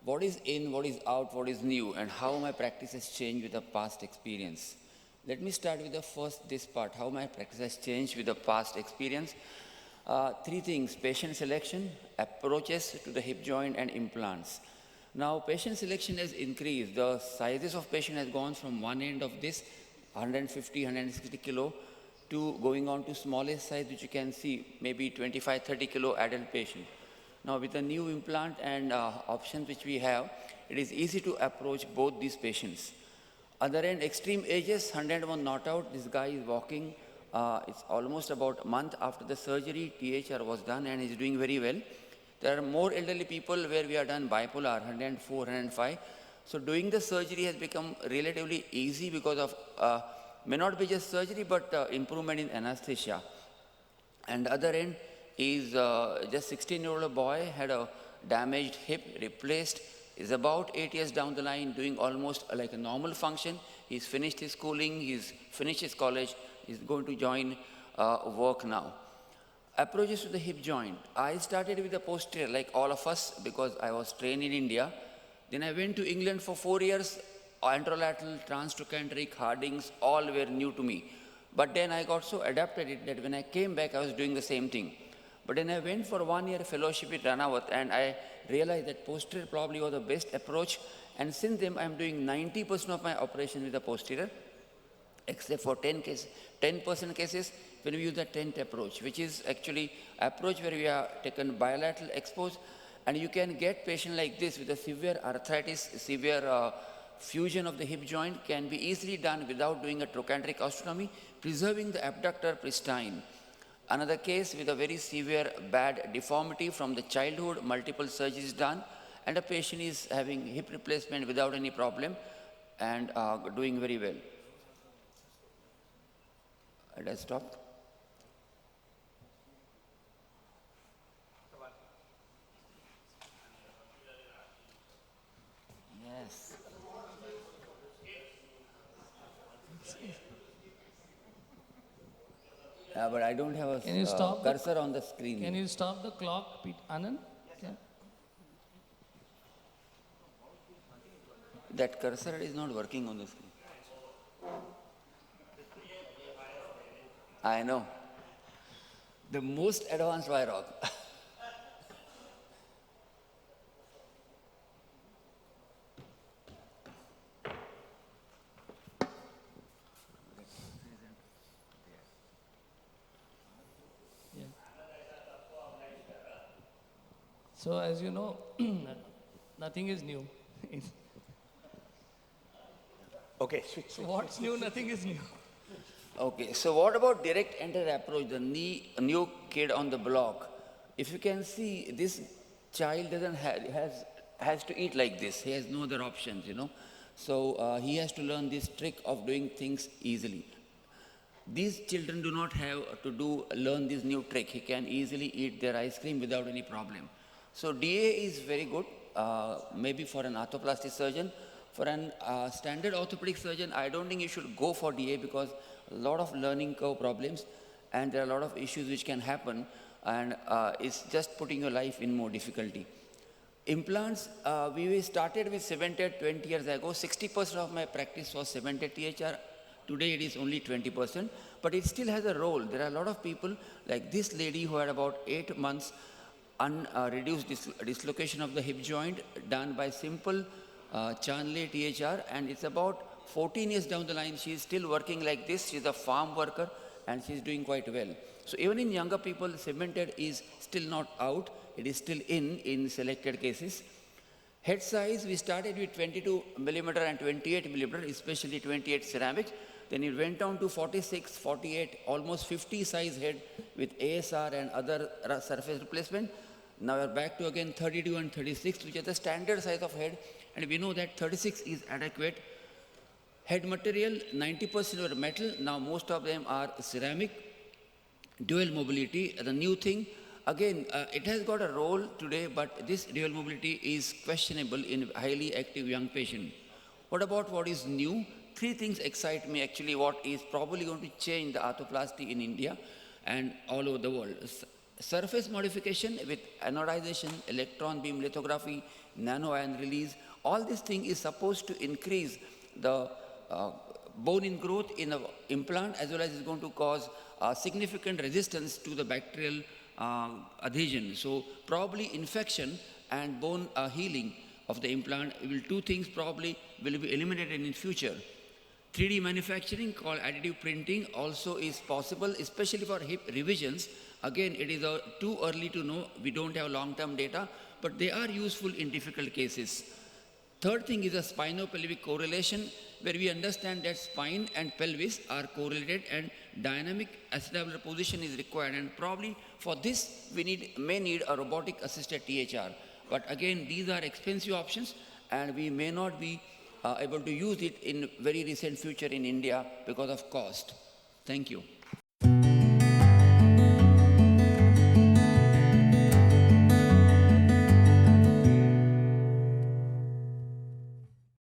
what is in, what is out, what is new, and how my practice has changed with the past experience. Let me start with this part, how my practice has changed with the past experience. Three things: patient selection, approaches to the hip joint, and implants. Now, patient selection has increased. The sizes of patient has gone from one end of this 150, 160 kilo to going on to smallest size, which you can see, maybe 25, 30 kilo adult patient. Now, with the new implant and options which we have, it is easy to approach both these patients. Other end, extreme ages, 101 not out. This guy is walking. It's almost about a month after the surgery, THR was done, and he's doing very well. There are more elderly people where we are done bipolar, 104, 105. So doing the surgery has become relatively easy because of, may not be just surgery, but improvement in anesthesia. And the other end is just 16-year-old boy, had a damaged hip, replaced, is about 8 years down the line, doing almost like a normal function. He's finished his schooling, he's finished his college, he's going to join work now. Approaches to the hip joint. I started with the posterior, like all of us, because I was trained in India. Then I went to England for 4 years. Anterolateral, transtrochanteric, Hardings, all were new to me. But then I got so adapted it that when I came back, I was doing the same thing. But then I went for 1 year fellowship with Ranawat, and I realized that posterior probably was the best approach. And since then, I'm doing 90% of my operation with the posterior, except for 10% cases when we use the tent approach, which is actually approach where we are taken bilateral expose, and you can get patient like this with a severe arthritis, severe fusion of the hip joint can be easily done without doing a trochanteric osteotomy, preserving the abductor pristine. Another case with a very severe bad deformity from the childhood, multiple surgeries done, and a patient is having hip replacement without any problem and doing very well. Did I stop? Yes. But I don't have a Can you stop cursor on the screen. Can you stop the clock, Anand? Yeah. That cursor is not working on the screen. I know. The most advanced Vyrock. So as you know, nothing is new. Okay. So what's new? Nothing is new. Okay, so what about direct enter approach, the new kid on the block? If you can see, this child doesn't has to eat like this. He has no other options, you know. So he has to learn this trick of doing things easily. These children do not have to learn this new trick. He can easily eat their ice cream without any problem. So DA is very good, maybe for an arthroplasty surgeon. For an standard orthopedic surgeon, I don't think you should go for DA because a lot of learning curve problems and there are a lot of issues which can happen, and it's just putting your life in more difficulty. Implants, we started with cemented 20 years ago. 60% of my practice was cemented THR. Today it is only 20%, but it still has a role. There are a lot of people like this lady who had about 8 months reduced dislocation of the hip joint done by simple Chanley THR, and it's about 14 years down the line. She is still working like this. She's a farm worker and she's doing quite well. So even in younger people, cemented is still not out. It is still in selected cases. Head size, we started with 22 millimeter and 28 millimeter, especially 28 ceramics. Then it went down to 46, 48, almost 50 size head with ASR and other surface replacement. Now we're back to again 32 and 36, which is the standard size of head. And we know that 36 is adequate. Head material, 90% were metal. Now most of them are ceramic. Dual mobility, the new thing. Again, it has got a role today, but this dual mobility is questionable in highly active young patient. What about what is new? Three things excite me actually, what is probably going to change the arthroplasty in India and all over the world. Surface modification with anodization, electron beam lithography, nano ion release, all this thing is supposed to increase the bone ingrowth in the implant, as well as is going to cause significant resistance to the bacterial adhesion. So probably infection and bone healing of the implant, two things probably will be eliminated in future. 3D manufacturing called additive printing also is possible, especially for hip revisions. Again, it is too early to know. We don't have long-term data, but they are useful in difficult cases. Third thing is a spinopelvic correlation, where we understand that spine and pelvis are correlated and dynamic acetabular position is required. And probably for this, we may need a robotic assisted THR. But again, these are expensive options, and we may not be able to use it in very recent future in India because of cost. Thank you.